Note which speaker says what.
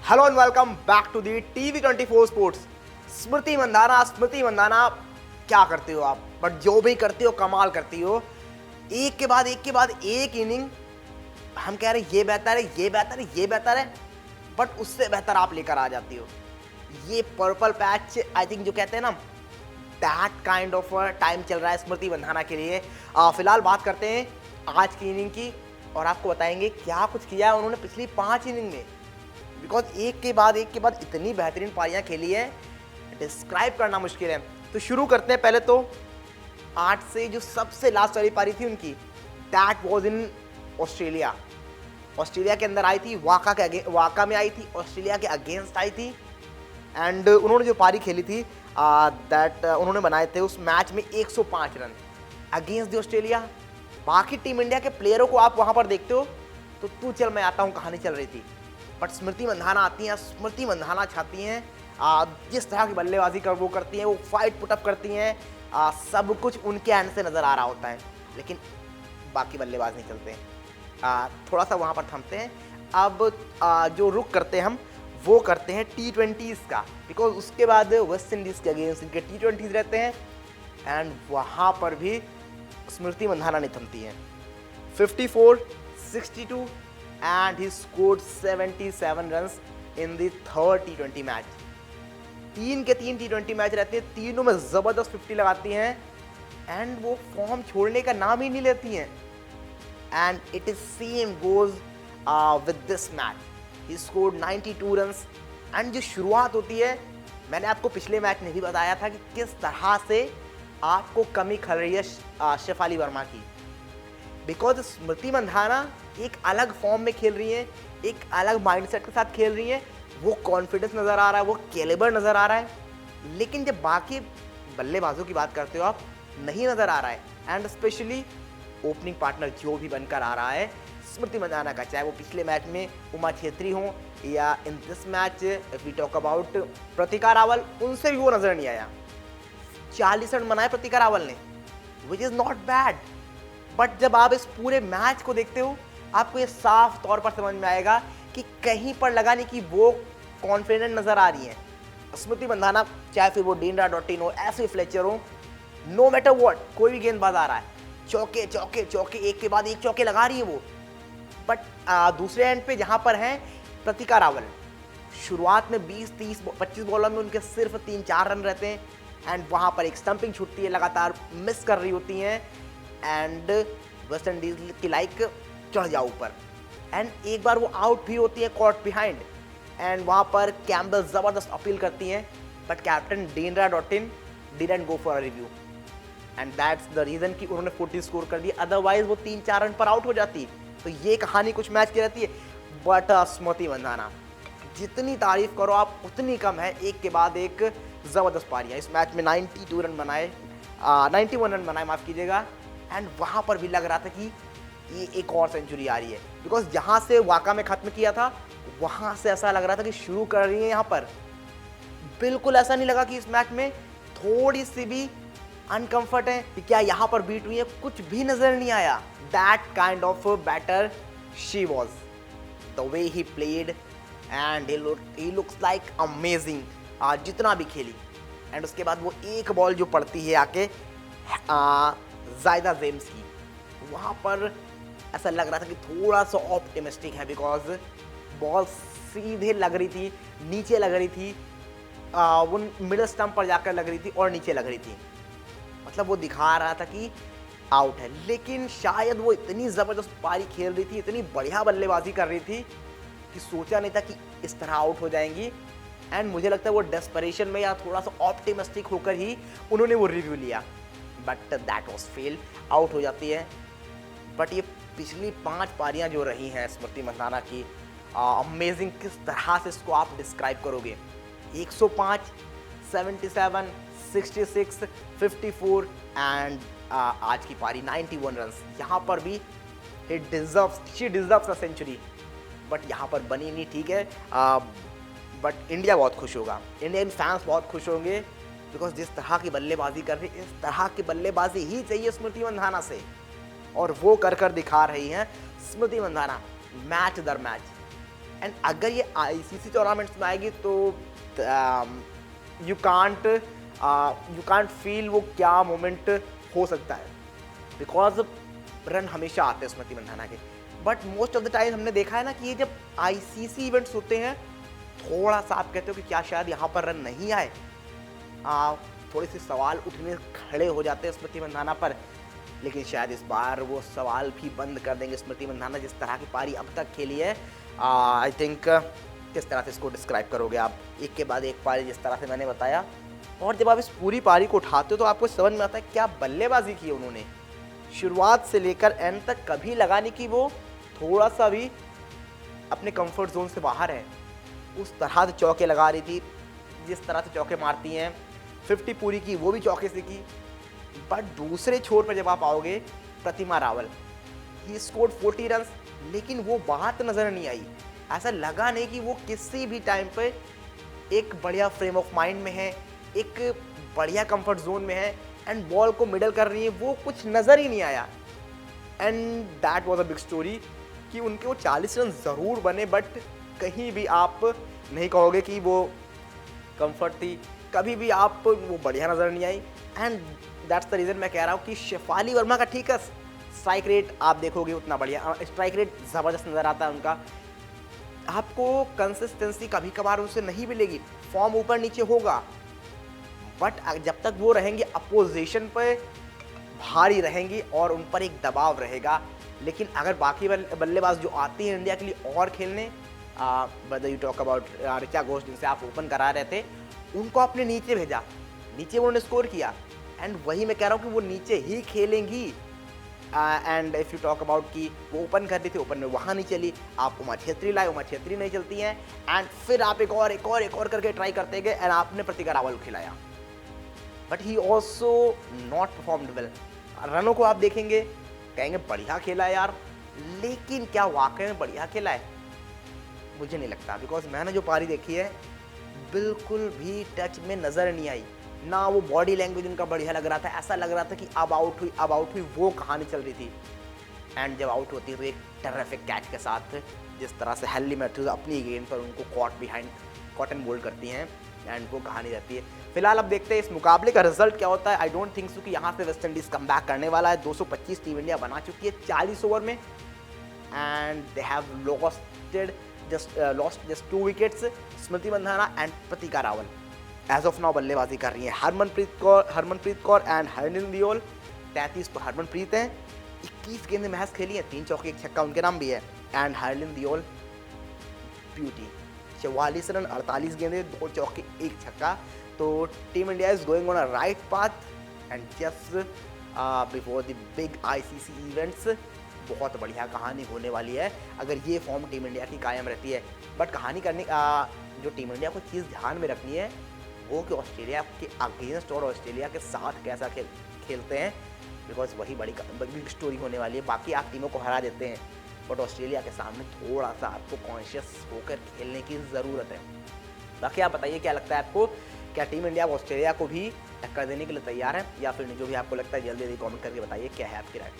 Speaker 1: Hello and welcome back to the TV24 sports. Smriti Mandhana क्या करते हो आप, बट जो भी करते हो कमाल करती हो। एक के बाद एक इनिंग हम कह रहे ये बेहतर है, बट उससे बेहतर आप लेकर आ जाती हो। ये पर्पल पैच आई थिंक जो कहते हैं ना, दैट काइंड ऑफ टाइम चल रहा है स्मृति मंधाना के लिए। फिलहाल बात करते हैं आज की इनिंग की और आपको बताएंगे क्या कुछ किया है उन्होंने पिछली 5 इनिंग में। बिकॉज एक के बाद इतनी बेहतरीन पारियां खेली है, डिस्क्राइब करना मुश्किल है। तो शुरू करते हैं पहले तो 8 से जो सबसे लास्ट वाली पारी थी उनकी, दैट वाज इन ऑस्ट्रेलिया के अंदर आई थी, वाका में आई थी, ऑस्ट्रेलिया के अगेंस्ट आई थी। एंड उन्होंने जो पारी खेली थी उन्होंने बनाए थे उस मैच में 105 रन अगेंस्ट द ऑस्ट्रेलिया। बाकी टीम इंडिया के प्लेयरों को आप वहां पर देखते हो तो तू चल मैं आता हूं कहानी चल रही थी, बट स्मृति मंधाना आती हैं, स्मृति मंधाना चाहती हैं। जिस तरह की बल्लेबाजी कर वो करती हैं, वो फाइट पुटअप करती हैं, सब कुछ उनके एंड से नज़र आ रहा होता है, लेकिन बाकी बल्लेबाज नहीं चलते हैं। थोड़ा सा वहाँ पर थमते हैं। अब जो रुख करते हैं हम वो करते हैं T20s का, बिकॉज उसके बाद वेस्ट इंडीज़ के अगेंस्ट इनके T20s रहते हैं एंड वहाँ पर भी स्मृति मंधाना नहीं थमती हैं। 54, 62 and he scored 77 runs in the third T20 match. 3 के 3 T20 मैच रहते हैं, तीनों में ज़बरदस्त 50 लगाती हैं एंड वो फॉर्म छोड़ने का नाम ही नहीं लेती हैं। And it is same goes with this match, he scored 92 runs. And जो शुरुआत होती है, मैंने आपको पिछले मैच में भी बताया था कि किस तरह से आपको कमी खल रही है शेफाली वर्मा की, बिकॉज स्मृति मंधाना एक अलग फॉर्म में खेल रही है, एक अलग माइंडसेट के साथ खेल रही है। वो कॉन्फिडेंस नज़र आ रहा है, वो कैलिबर नज़र आ रहा है, लेकिन जब बाकी बल्लेबाजों की बात करते हो आप, नहीं नज़र आ रहा है। एंड स्पेशली ओपनिंग पार्टनर जो भी बनकर आ रहा है स्मृति मंधाना का, चाहे वो पिछले मैच में उमा छेत्री हो या in this match if we talk about Pratika Rawal, उनसे भी वो नज़र नहीं आया। 40 रन बनाए प्रतिका रावल ने, which is not bad, but जब आप इस पूरे मैच को देखते हो आपको ये साफ तौर पर समझ में आएगा कि कहीं पर लगाने की वो कॉन्फिडेंट नज़र आ रही है स्मृति मंधाना, चाहे फिर वो डेनरा डॉटिन हो, ऐसे फ्लेचर हो, नो मैटर व्हाट, कोई भी गेंदबाज आ रहा है, चौके चौके चौके एक के बाद एक चौके लगा रही है वो। बट दूसरे एंड पे जहाँ पर हैं प्रतिका रावल, शुरुआत में 20, 30, 25 बॉलों में उनके सिर्फ 3-4 रन रहते हैं एंड वहाँ पर एक स्टंपिंग छूटती है, लगातार मिस कर रही होती हैं एंड वेस्ट इंडीज की लाइक चढ़ जाओ ऊपर। एंड एक बार वो आउट भी होती है कॉट बिहाइंड एंड वहाँ पर कैम्बल ज़बरदस्त अपील करती हैं, but captain Deandra Dottin didn't go for a review and that's the reason कि उन्होंने 40 स्कोर कर दिया, अदरवाइज वो 3-4 रन पर आउट हो जाती। तो ये कहानी कुछ मैच की रहती है। बट स्मृति मंधाना, जितनी तारीफ करो आप उतनी कम है, एक के बाद एक ज़बरदस्त पारियाँ। इस मैच में 91 रन बनाए माफ़ कीजिएगा, एंड वहाँ पर भी लग रहा था कि ये एक और सेंचुरी आ रही है, बिकॉज जहाँ से वाका में ख़त्म किया था वहाँ से ऐसा लग रहा था कि शुरू कर रही है यहाँ पर। बिल्कुल ऐसा नहीं लगा कि इस मैच में थोड़ी सी भी अनकंफर्ट है कि क्या यहाँ पर बीट हुई है, कुछ भी नज़र नहीं आया। That kind of batter she was, the way he played and he looks like amazing जितना भी खेली। एंड उसके बाद वो एक बॉल जो पड़ती है आके जायदा जेम्स की, वहाँ पर ऐसा लग रहा था कि थोड़ा सा ऑप्टिमिस्टिक है, बिकॉज बॉल सीधे लग रही थी, नीचे लग रही थी, वो मिडल स्टंप पर जाकर लग रही थी और नीचे लग रही थी, मतलब वो दिखा रहा था कि आउट है। लेकिन शायद वो इतनी ज़बरदस्त पारी खेल रही थी, इतनी बढ़िया बल्लेबाजी कर रही थी कि सोचा नहीं था कि इस तरह आउट हो जाएंगी। एंड मुझे लगता है वो डेस्परेशन में या थोड़ा सा ऑप्टिमिस्टिक होकर ही उन्होंने वो रिव्यू लिया, but that was fail, out हो जाती है। बट ये पिछली 5 पारियां जो रही हैं स्मृति मंधाना की, अमेजिंग, किस तरह से इसको आप डिस्क्राइब करोगे। 105, 77, 66, 54 एंड आज की पारी 91 रन्स। यहाँ पर भी she deserves a century, but यहाँ पर बनी नहीं, ठीक है। बट इंडिया बहुत खुश होगा, इंडियन फैंस बहुत खुश होंगे, बिकॉज जिस तरह की बल्लेबाजी कर रही है, इस तरह की बल्लेबाजी ही चाहिए स्मृति मंधाना से, और वो कर दिखा रही हैं स्मृति मंधाना मैच दर मैच। एंड अगर ये आईसीसी टूर्नामेंट्स में आएगी तो यू कांट फील वो क्या मोमेंट हो सकता है, बिकॉज रन हमेशा आते हैं स्मृति मंधाना के। But most of the time हमने देखा है ना कि ये जब आईसीसी इवेंट्स होते हैं थोड़ा सा आप कहते हो कि क्या शायद यहाँ पर रन नहीं आए, थोड़े से सवाल उठने खड़े हो जाते हैं स्मृति मंधाना पर, लेकिन शायद इस बार वो सवाल भी बंद कर देंगे स्मृति मंधाना। जिस तरह की पारी अब तक खेली है, आई थिंक किस तरह से इसको डिस्क्राइब करोगे आप, एक के बाद एक पारी जिस तरह से मैंने बताया। और जब आप इस पूरी पारी को उठाते हो तो आपको समझ में आता है क्या बल्लेबाजी की उन्होंने, शुरुआत से लेकर एंड तक। कभी लगा नहीं कि वो थोड़ा सा भी अपने कंफर्ट जोन से बाहर है। उस तरह से चौके लगा रही थी, जिस तरह से चौके मारती हैं, 50 पूरी की वो भी चौके से की। बट दूसरे छोर पर जब आप आओगे, प्रतिमा रावल, ही स्कोर्ड 40 रन, लेकिन वो बात नजर नहीं आई। ऐसा लगा नहीं कि वो किसी भी टाइम पे एक बढ़िया फ्रेम ऑफ माइंड में है, एक बढ़िया कंफर्ट जोन में है एंड बॉल को मिडल कर रही है, वो कुछ नज़र ही नहीं आया। And that was a big story कि उनके वो 40 रन ज़रूर बने, बट कहीं भी आप नहीं कहोगे कि वो कंफर्ट थी, कभी भी आप वो बढ़िया नज़र नहीं आई। एंड दैट्स द रीज़न मैं कह रहा हूँ कि शेफाली वर्मा का ठीक है स्ट्राइक रेट आप देखोगे उतना बढ़िया, स्ट्राइक रेट ज़बरदस्त नज़र आता है उनका। आपको कंसिस्टेंसी कभी कभार उनसे नहीं मिलेगी, फॉर्म ऊपर नीचे होगा, बट जब तक वो रहेंगे अपोजिशन पे भारी रहेंगी और उन पर एक दबाव रहेगा। लेकिन अगर बाकी बल्लेबाज जो आती हैं इंडिया के लिए और खेलने, you talk about Richa Ghosh जिनसे आप ओपन करा रहे थे, उनको आपने नीचे भेजा, नीचे उन्होंने स्कोर किया। एंड वही मैं कह रहा हूँ कि वो नीचे ही खेलेंगी। And if you talk about कि वो ओपन कर रही थी, ओपन में वहाँ नहीं चली, आप उमा छेत्री लाए, उमा छेत्री नहीं चलती हैं, एंड फिर आप एक और करके ट्राई करते गए एंड आपने प्रतिका रावल को खिलाया, but he also not performed well. रनों को आप देखेंगे कहेंगे बढ़िया खेला है यार, लेकिन क्या वाकई में बढ़िया खेला है? मुझे नहीं लगता, बिकॉज मैंने जो पारी देखी है बिल्कुल भी टच में नज़र नहीं आई ना। वो बॉडी लैंग्वेज उनका बढ़िया लग रहा था, ऐसा लग रहा था कि अब आउट हुई वो कहानी चल रही थी। एंड जब आउट होती है तो एक टेरिफिक कैच के साथ, जिस तरह से हेली मैथ्यूज अपनी गेंद पर उनको कॉट एंड बोल्ड करती हैं, एंड वो कहानी रहती है। फिलहाल अब देखते हैं इस मुकाबले का रिजल्ट क्या होता है। आई डोंट थिंक सो कि यहाँ से वेस्ट इंडीज कम बैक करने वाला है। 225 टीम इंडिया बना चुकी है 40 ओवर में, and they have lost just 2 wickets. Smriti Mandhana and Pratika Rawal as of now बल्लेबाजी कर रही है। हरमनप्रीत कौर एंड हरलिन दियोल, 33 पर हरमनप्रीत हैं, 21 गेंदें महज खेली हैं, 3 चौके 1 छक्का उनके नाम भी है। And Harleen Deol beauty, 44 run 48 गेंदें, 2 चौके 1 छक्का। तो team India is going on a right path and just before the big ICC events बहुत बढ़िया कहानी होने वाली है अगर ये फॉर्म टीम इंडिया की कायम रहती है। बट कहानी करने जो टीम इंडिया को चीज़ ध्यान में रखनी है वो कि ऑस्ट्रेलिया के अगेंस्ट और ऑस्ट्रेलिया के साथ कैसा खेलते हैं, बिकॉज वही बड़ी स्टोरी होने वाली है। बाकी आप टीमों को हरा देते हैं, बट ऑस्ट्रेलिया के सामने थोड़ा सा आपको कॉन्शियस होकर खेलने की ज़रूरत है। बाकी आप बताइए क्या लगता है आपको, क्या टीम इंडिया ऑस्ट्रेलिया को भी टक्कर देने के लिए तैयार है, या फिर जो भी आपको लगता है जल्दी जल्दी कमेंट करके बताइए क्या है आपकी राय।